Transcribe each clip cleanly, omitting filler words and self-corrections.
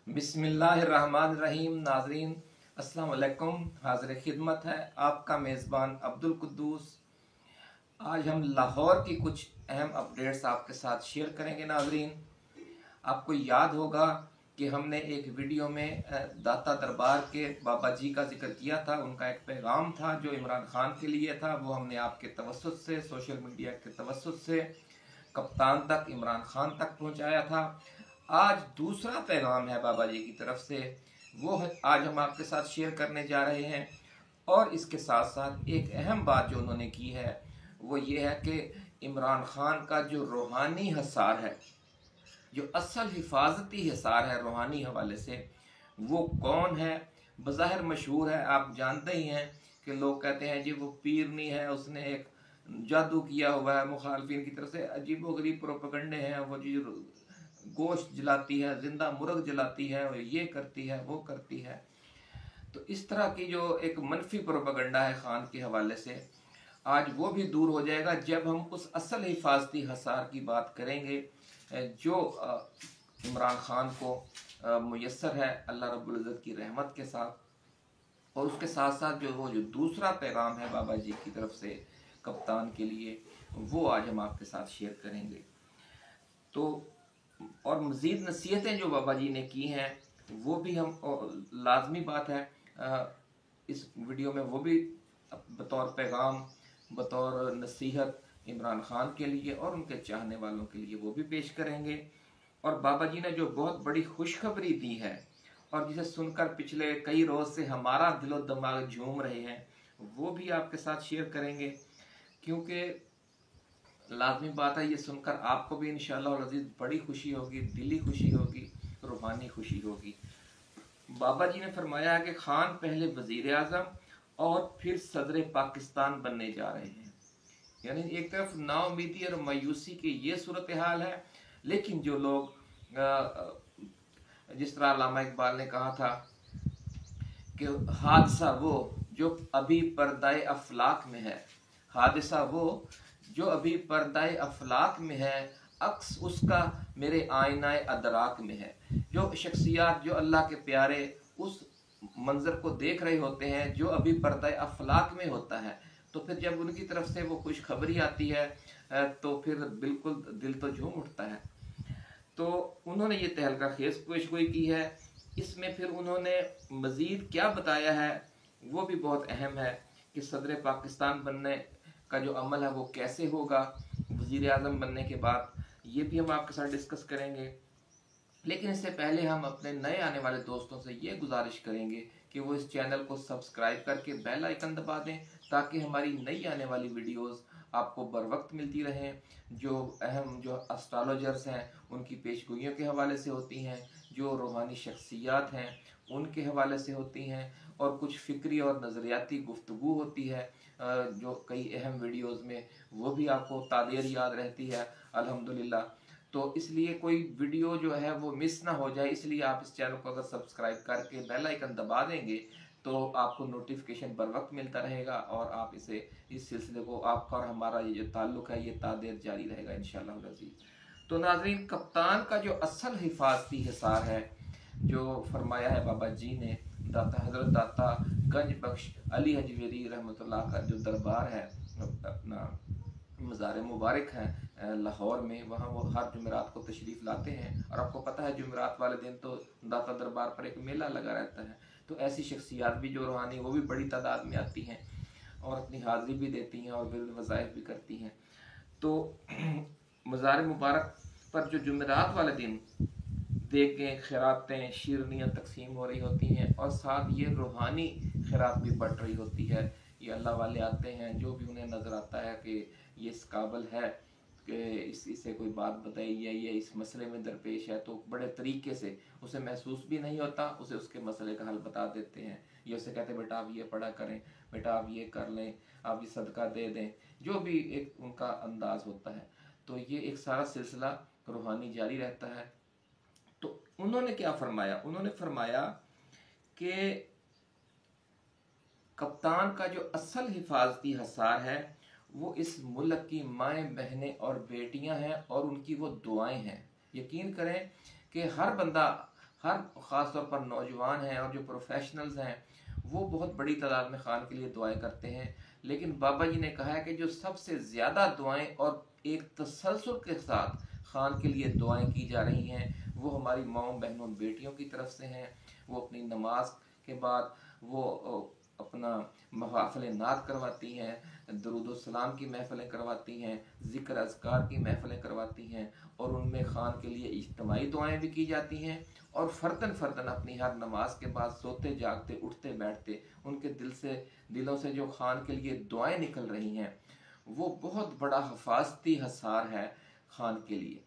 बिस्मिल्लाहिर्रहमानिर्रहीम। नाज़रीन अस्सलाम वालेकुम। हाज़िर खिदमत है आपका मेज़बान अब्दुल कुद्दूस। आज हम लाहौर की कुछ अहम अपडेट्स आपके साथ शेयर करेंगे। नाज़रीन, आपको याद होगा कि हमने एक वीडियो में दाता दरबार के बाबा जी का जिक्र किया था। उनका एक पैगाम था जो इमरान खान के लिए था, वो हमने आपके तवस्सुत से, सोशल मीडिया के तवस्सुत से कप्तान तक, इमरान खान तक पहुंचाया था। आज दूसरा पैगाम है बाबा जी की तरफ से, वो आज हम आपके साथ शेयर करने जा रहे हैं। और इसके साथ साथ एक अहम बात जो उन्होंने की है वो ये है कि इमरान खान का जो रूहानी हिसार है, जो असल हिफाजती हिसार है रूहानी हवाले से, वो कौन है? बज़ाहिर मशहूर है, आप जानते ही हैं कि लोग कहते हैं जी वो पीर नहीं है, उसने एक जादू किया हुआ है। मुखालफिन की तरफ से अजीबो गरीब प्रोपेगंडे हैं, वो जी गोश्त जलाती है, जिंदा मुर्ग जलाती है, ये करती है, वो करती है। तो इस तरह की जो एक मनफी प्रोपेगंडा है खान के हवाले से, आज वो भी दूर हो जाएगा जब हम उस असल हिफाजती हसार की बात करेंगे जो इमरान खान को मुयस्सर है अल्लाह रब्बुल इज़्ज़त की रहमत के साथ। और उसके साथ साथ जो दूसरा पैगाम है बाबा जी की तरफ से कप्तान के लिए, वो आज हम आपके साथ शेयर करेंगे। तो और मज़ीद नसीहतें जो बाबा जी ने की हैं वो भी हम लाजमी बात है इस वीडियो में वो भी बतौर पैगाम, बतौर नसीहत इमरान खान के लिए और उनके चाहने वालों के लिए वो भी पेश करेंगे। और बाबा जी ने जो बहुत बड़ी खुशखबरी दी है और जिसे सुनकर पिछले कई रोज़ से हमारा दिलो दिमाग झूम रहे हैं, वो भी आपके साथ शेयर करेंगे। क्योंकि लाजमी बात है, ये सुनकर आपको भी इंशाअल्लाह अज़ीज़ बड़ी खुशी होगी, दिली खुशी होगी, रूहानी खुशी होगी। बाबा जी ने फरमाया है कि खान पहले वज़ीर आज़म और फिर सदर पाकिस्तान बनने जा रहे हैं। यानी एक तरफ नाउमीदी और मायूसी की ये सूरत हाल है, लेकिन जो लोग जिस तरह अल्लामा इकबाल ने कहा था कि हादसा वो जो अभी पर्दाए अफलाक में है, हादसा वो जो अभी पर्दाए अफलाक में है, अक्स उसका मेरे आईनाए अदराक में है। जो शख्सियात जो अल्लाह के प्यारे उस मंजर को देख रहे होते हैं जो अभी पर्दाए अफलाक में होता है, तो फिर जब उनकी तरफ से वो खुशखबरी आती है तो फिर बिल्कुल दिल तो झूम उठता है। तो उन्होंने ये तहलका खेज पेशगोई की है। इसमें फिर उन्होंने मज़ीद क्या बताया है वो भी बहुत अहम है कि सदर पाकिस्तान बनने का जो अमल है वो कैसे होगा वज़ीर आज़म बनने के बाद, ये भी हम आपके साथ डिस्कस करेंगे। लेकिन इससे पहले हम अपने नए आने वाले दोस्तों से ये गुजारिश करेंगे कि वो इस चैनल को सब्सक्राइब करके बेल आइकन दबा दें ताकि हमारी नई आने वाली वीडियोस आपको बर वक्त मिलती रहें। जो अहम जो एस्ट्रोलॉजर्स हैं उनकी पेशगोइयों के हवाले से होती हैं, जो रूहानी शख्सियात हैं उनके हवाले से होती हैं, और कुछ फ़िक्री और नज़रियाती गुफ्तगू होती है जो कई अहम वीडियोस में वो भी आपको तादेर याद रहती है अल्हम्दुलिल्लाह। तो इसलिए कोई वीडियो जो है वो मिस ना हो जाए, इसलिए आप इस चैनल को अगर सब्सक्राइब करके बेल आइकन दबा देंगे तो आपको नोटिफिकेशन बर वक्त मिलता रहेगा और आप इसे इस सिलसिले को आपका और हमारा ये जो ताल्लुक़ है ये तादेर जारी रहेगा इंशाअल्लाह अज़ीज़। तो नाज़रीन, कप्तान का जो असल हिफाजती हिसार है जो फरमाया है बाबा जी ने, दाता हज़रत दाता गंज बख्श अली हजवेरी रहमतुल्लाह का जो दरबार है, अपना मज़ार मुबारक है लाहौर में, वहाँ वो हर जुमेरात को तशरीफ़ लाते हैं। और आपको पता है जुमेरात वाले दिन तो दाता दरबार पर एक मेला लगा रहता है। तो ऐसी शख्सियात भी जो रूहानी वो भी बड़ी तादाद में आती हैं और अपनी हाज़िरी भी देती हैं और विरद वज़ाइफ भी करती हैं। तो मज़ार मुबारक पर जो जुमेरात वाले दिन देखें खैरातें शीरनियाँ तकसीम हो रही होती हैं और साथ ये रूहानी खैरात भी बढ़ रही होती है। ये अल्लाह वाले आते हैं, जो भी उन्हें नज़र आता है कि ये इस काबिल है कि इसे कोई बात बताई है, ये इस मसले में दरपेश है, तो बड़े तरीके से उसे महसूस भी नहीं होता, उसे उसके मसले का हल बता देते हैं। ये उसे कहते हैं बेटा आप ये पढ़ा करें, बेटा आप ये कर लें, आप ये सदका दे दें, जो भी एक उनका अंदाज होता है। तो ये एक सारा सिलसिला रूहानी जारी रहता है। तो उन्होंने क्या फरमाया? उन्होंने फरमाया कि कप्तान का जो असल हिफाजती हसार है वो इस मुल्क की माएँ बहनें और बेटियां हैं और उनकी वो दुआएं हैं। यकीन करें कि हर बंदा हर ख़ास तौर पर नौजवान हैं और जो प्रोफेशनल्स हैं वो बहुत बड़ी तादाद में खान के लिए दुआएं करते हैं। लेकिन बाबा जी ने कहा है कि जो सबसे ज़्यादा दुआएं और एक तसलसल के साथ खान के लिए दुआएं की जा रही हैं वो हमारी माओं बहनों बेटियों की तरफ से हैं। वो अपनी नमाज के बाद वो अपना महफिल नात करवाती हैं, दरूद सलाम की महफिलें करवाती हैं, ज़िक्र अज़कार की महफिलें करवाती हैं और उनमें खान के लिए इज्तिमाई दुआएं भी की जाती हैं। और फ़र्दन फ़र्दन अपनी हर नमाज के बाद सोते जागते उठते बैठते उनके दिलों से जो खान के लिए दुआएं निकल रही हैं वो बहुत बड़ा हफाजती हसार है खान के लिए।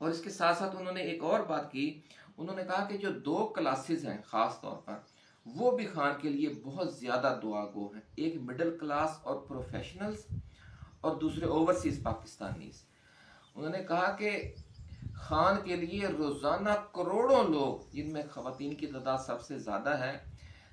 और इसके साथ साथ उन्होंने एक और बात की, उन्होंने कहा कि जो 2 क्लासेस हैं ख़ास तौर पर वो भी खान के लिए बहुत ज़्यादा दुआ गो हैं। एक मिडिल क्लास और प्रोफेशनल्स और दूसरे ओवरसीज़ पाकिस्तानीज। उन्होंने कहा कि खान के लिए रोज़ाना करोड़ों लोग, जिनमें ख़वातीन की तादाद सबसे ज़्यादा है,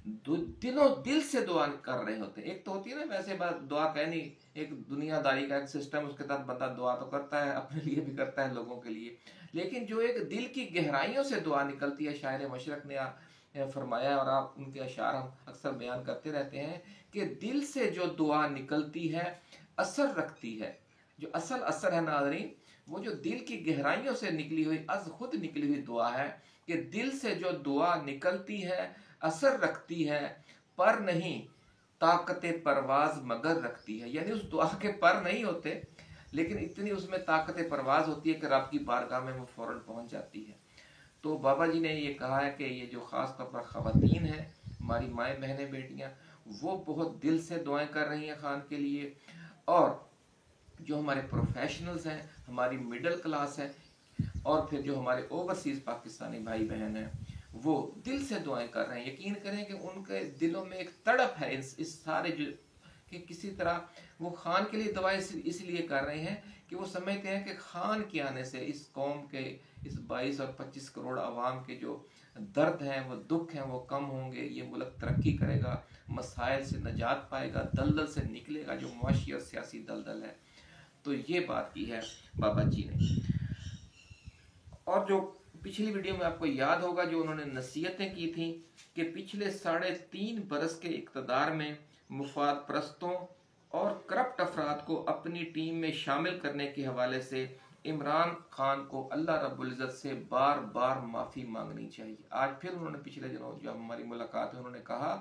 दिलों दिल से दुआ कर रहे होते हैं। एक तो होती है ना वैसे बात दुआ कहनी, एक दुनियादारी का एक सिस्टम, उसके तहत बंदा दुआ तो करता है, अपने लिए भी करता है, लोगों के लिए। लेकिन जो एक दिल की गहराइयों से दुआ निकलती है, शायर मशरक ने फरमाया और आप उनके अशार हम अक्सर बयान करते रहते हैं कि दिल से जो दुआ निकलती है असर रखती है। जो असल असर है नाज़रीन, वो जो दिल की गहराइयों से निकली हुई अज खुद निकली हुई दुआ है कि दिल से जो दुआ निकलती है असर रखती है, पर नहीं ताकत परवाज मगर रखती है। यानी उस दुआ के पर नहीं होते लेकिन इतनी उसमें ताकत परवाज होती है कि रब की बारगाह में वो फौरन पहुंच जाती है। तो बाबा जी ने ये कहा है कि ये जो ख़ास तौर पर ख़वातीन हैं, हमारी माएँ बहनें बेटियां, वो बहुत दिल से दुआएं कर रही हैं खान के लिए। और जो हमारे प्रोफेशनल्स हैं, हमारी मिडिल क्लास है और फिर जो हमारे ओवरसीज़ पाकिस्तानी भाई बहन हैं वो दिल से दुआएं कर रहे हैं। यकीन करें कि उनके दिलों में एक तड़प है इस सारे जो कि किसी तरह वो खान के लिए दुआएं इसलिए कर रहे हैं कि वो समझते हैं कि खान के आने से इस कौम के इस 22 और 25 करोड़ आवाम के जो दर्द हैं, वो दुख हैं, वो कम होंगे, ये मुल्क तरक्की करेगा, मसाइल से निजात पाएगा, दलदल से निकलेगा जो मुआशी और सियासी दलदल है। तो ये बात की है बाबा जी ने। और जो पिछली वीडियो में आपको याद होगा जो उन्होंने नसीहतें की थी कि पिछले 3.5 बरस के इक़्तिदार में मुफाद परस्तों और करप्ट अफराद को अपनी टीम में शामिल करने के हवाले से इमरान खान को अल्लाह रब्बुल इज़्ज़त से बार बार माफ़ी मांगनी चाहिए। आज फिर उन्होंने पिछले दिनों जब हमारी मुलाकात है उन्होंने कहा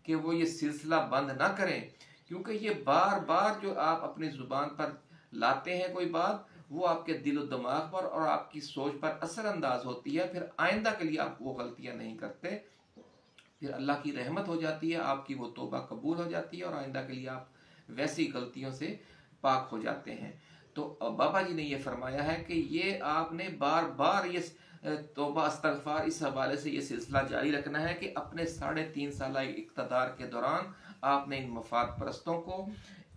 कि वो ये सिलसिला बंद ना करें, क्योंकि ये बार बार जो आप अपनी ज़ुबान पर लाते हैं कोई बात, वो आपके दिल और दिमाग पर और आपकी सोच पर असरअंदाज होती है। फिर आइंदा के लिए आप वो गलतियां नहीं करते, फिर अल्लाह की रहमत हो जाती है, आपकी वो तौबा कबूल हो जाती है और आइंदा के लिए आप वैसी गलतियों से पाक हो जाते हैं। तो बाबा जी ने ये फरमाया है कि ये आपने बार बार ये तौबा इस्तग़फ़ार इस हवाले से ये सिलसिला जारी रखना है कि अपने 3.5 साल इक़्तिदार के दौरान आपने इन मफाद परस्तों को,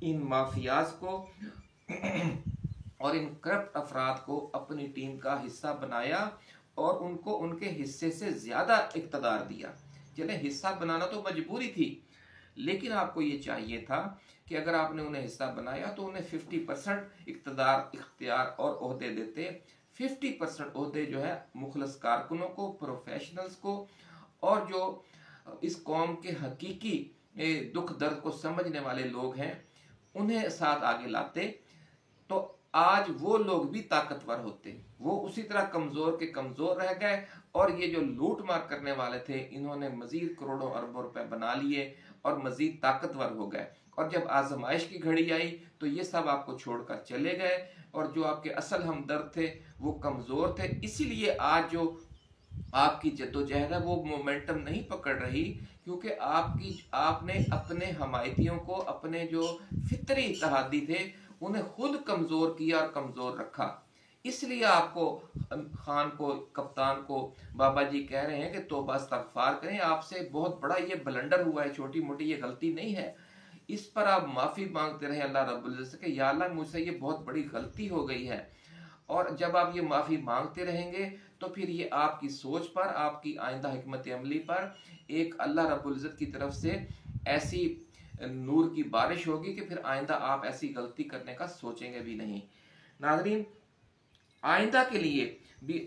इन माफियाज को और इन करप्ट अफराद को अपनी टीम का हिस्सा बनाया और उनको उनके हिस्से से ज़्यादा इक़्तिदार दिया। चले हिस्सा बनाना तो मजबूरी थी, लेकिन आपको ये चाहिए था कि अगर आपने उन्हें हिस्सा बनाया तो उन्हें 50% इक़्तिदार, इख्तियार और ओहदे देते। 50% ओहदे जो है मुखलस कारकुनों को, प्रोफेशनल्स को और जो इस कौम के हकीकी दुख दर्द को समझने वाले लोग हैं उन्हें साथ आगे लाते, तो आज वो लोग भी ताकतवर होते। वो उसी तरह कमजोर के कमजोर रह गए और ये जो लूट मार करने वाले थे इन्होंने मजीद करोड़ों अरबों रुपए बना लिए और मजीद ताकतवर हो गए। और जब आजमाइश की घड़ी आई तो ये सब आपको छोड़कर चले गए और जो आपके असल हमदर्द थे वो कमजोर थे। इसीलिए आज जो आपकी जद्दोजहद है वो मोमेंटम नहीं पकड़ रही, क्योंकि आपने अपने हमायतियों को, अपने जो फितरी इत्तेहादी थे उन्हें खुद कमजोर किया और कमजोर रखा। इसलिए आपको खान को, कप्तान को बाबा जी कह रहे हैं कि तौबा इस्तग़फ़ार करें, आपसे बहुत बड़ा ये ब्लंडर हुआ है, छोटी मोटी ये गलती नहीं है। इस पर आप माफ़ी मांगते रहे अल्लाह रब्बुल इज़्ज़त से कि या अल्लाह मुझसे ये बहुत बड़ी गलती हो गई है। और जब आप ये माफ़ी मांगते रहेंगे तो फिर ये आपकी सोच पर, आपकी आइंदा हिकमत अमली पर एक अल्लाह रब्बुल इज़्ज़त की तरफ से ऐसी नूर की बारिश होगी कि फिर आइंदा आप ऐसी गलती करने का सोचेंगे भी नहीं। नाज़रीन, आइंदा के लिए भी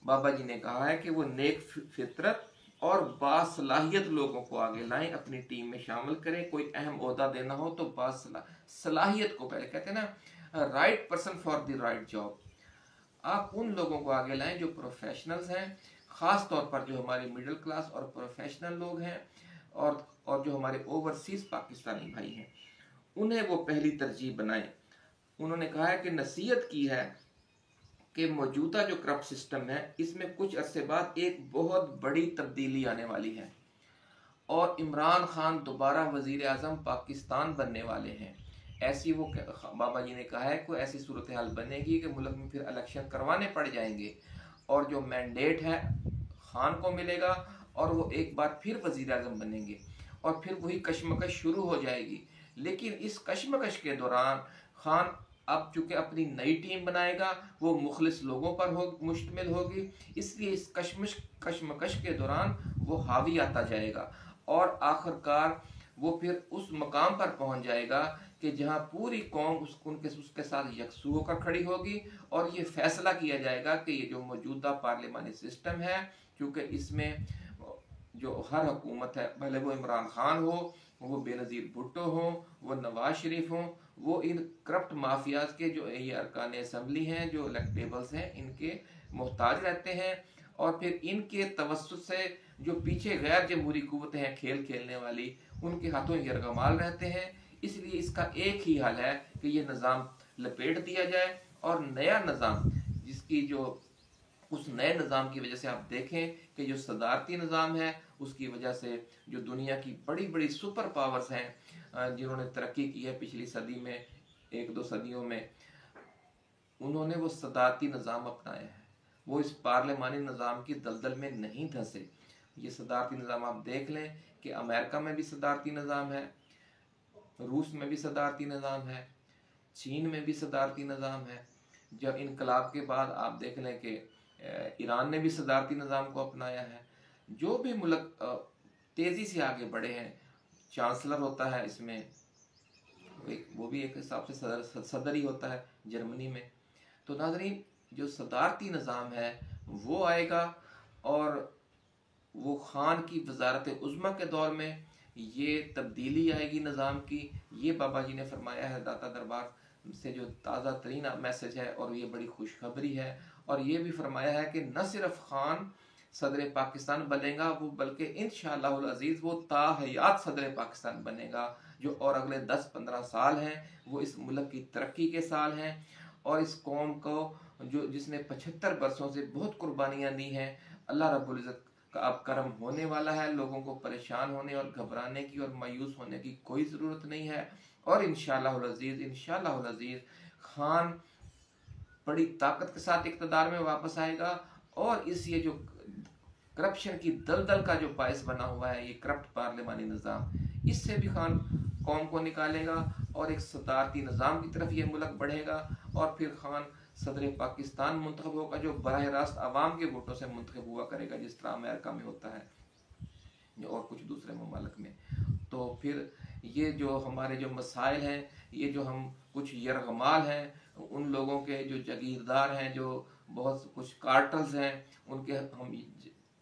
बाबा जी ने कहा है कि वो नेक फितरत और बासलाहियत लोगों को आगे लाएं, अपनी टीम में शामिल करें। कोई अहम ओहदा देना हो तो बासलाहियत को पहले, कहते हैं ना, right person for the right job. आप उन लोगों को आगे लाएं जो प्रोफेशनल्स हैं, ख़ास तौर पर जो हमारे मिडिल क्लास और प्रोफेशनल लोग हैं, और जो हमारे ओवरसीज़ पाकिस्तानी भाई हैं, उन्हें वो पहली तरजीह बनाएं। उन्होंने कहा है कि नसीहत की है कि मौजूदा जो करप्ट सिस्टम है, इसमें कुछ अरसे बाद एक बहुत बड़ी तब्दीली आने वाली है और इमरान खान दोबारा वजीर आज़म पाकिस्तान बनने वाले हैं। ऐसी वो बाबा जी ने कहा है कोई ऐसी सूरत हाल बनेगी कि मुल्क में फिर इलेक्शन करवाने पड़ जाएंगे और जो मैंडेट है खान को मिलेगा और वो एक बार फिर वजीर आज़म बनेंगे और फिर वही कशमकश शुरू हो जाएगी। लेकिन इस कशमकश के दौरान खान अब चूंकि अपनी नई टीम बनाएगा, वो मुखलिस लोगों पर मुश्तमिल होगी, इसलिए इस कशमकश के दौरान वो हावी आता जाएगा और आखिरकार वो फिर उस मकाम पर पहुंच जाएगा कि जहां पूरी कौम उसके साथ यकसू होकर खड़ी होगी और ये फैसला किया जाएगा कि ये जो मौजूदा पार्लियामानी सिस्टम है, क्योंकि इसमें जो हर हुकूमत है, भले वो इमरान खान हो, वो बेनज़ीर भुट्टो हो, वो नवाज शरीफ हो, वो इन करप्ट माफियाज के जो ये अरकान असम्बली हैं, जो इलेक्टेबल्स हैं, इनके मोहताज रहते हैं और फिर इनके तवस्सुत से जो पीछे गैर जमहूरी कुव्वतें हैं खेल खेलने वाली, उनके हाथों यरगमाल रहते हैं। इसलिए इसका एक ही हल है कि ये निज़ाम लपेट दिया जाए और नया निज़ाम, जिसकी जो उस नए निज़ाम की वजह से आप देखें कि जो सदारती निज़ाम है, उसकी वजह से जो दुनिया की बड़ी बड़ी सुपर पावर्स हैं जिन्होंने तरक्की की है पिछली सदी में, एक दो सदियों में, उन्होंने वो सदारती निज़ाम अपनाया है। वो इस पार्लियामानी निज़ाम की दलदल में नहीं धंसे। ये सदारती निज़ाम आप देख लें कि अमेरिका में भी सदारती निज़ाम है, रूस में भी सदारती निज़ाम है, चीन में भी सदारती निज़ाम है। जब इनकलाब के बाद आप देख लें कि ईरान ने भी सदारती निज़ाम को अपनाया है। जो भी मुल्क तेज़ी से आगे बढ़े हैं, चांसलर होता है इसमें, वो भी एक हिसाब से सदर ही होता है जर्मनी में। तो नाज़रीन, जो सदारती निज़ाम है वो आएगा और वो खान की वजारत उज़्मा के दौर में ये तब्दीली आएगी निज़ाम की। ये बाबा जी ने फरमाया है, दाता दरबार से जो ताज़ा तरीन मैसेज है, और ये बड़ी खुशखबरी है। और ये भी फरमाया है कि न सिर्फ खान सदर पाकिस्तान बनेगा, वो बल्कि इंशाअल्लाहुल अज़ीज़ वो ताहयात सदर पाकिस्तान बनेगा, जो और अगले 10-15 साल हैं वो इस मुल्क की तरक्की के साल हैं और इस कौम को जो जिसने 75 बरसों से बहुत कुर्बानियाँ दी हैं, अल्लाह रब्बुल इज़्ज़त का अब करम होने वाला है। लोगों को परेशान होने और घबराने की और मायूस होने की कोई ज़रूरत नहीं है। और इंशाअल्लाहुल अज़ीज़ खान बड़ी ताकत के साथ इक़्तिदार में वापस आएगा और इस ये जो करप्शन की दलदल का जो बायस बना हुआ है, ये करप्ट पार्लियामानी निज़ाम, इससे भी खान कौम को निकालेगा और एक सदारती निज़ाम की तरफ ये मुल्क बढ़ेगा और फिर खान सदर पाकिस्तान मुंतखब होगा, जो बराह रास्त आवाम के वोटों से मुंतखब हुआ करेगा, जिस तरह अमेरिका में होता है और कुछ दूसरे ममालिक में। तो फिर ये जो हमारे जो मसाइल हैं, ये जो हम कुछ यरगमाल हैं, उन लोगों के जो जागीरदार हैं, जो बहुत कुछ कार्टल्स हैं, उनके हम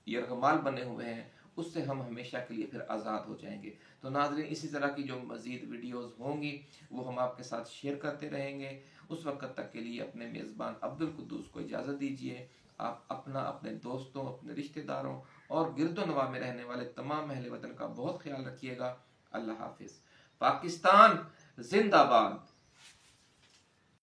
यरगमाल बने हुए हैं, उससे हम हमेशा के लिए फिर आज़ाद हो जाएंगे। तो नाज़रीन, इसी तरह की जो मज़ीद वीडियोस होंगी वो हम आपके साथ शेयर करते रहेंगे। उस वक्त तक के लिए अपने मेज़बान अब्दुल कुद्दूस को इजाज़त दीजिए। आप अपना, अपने दोस्तों, अपने रिश्तेदारों और गिरदोनवा में रहने वाले तमाम अहले वतन का बहुत ख्याल रखिएगा। अल्लाह हाफिज़। पाकिस्तान जिंदाबाद।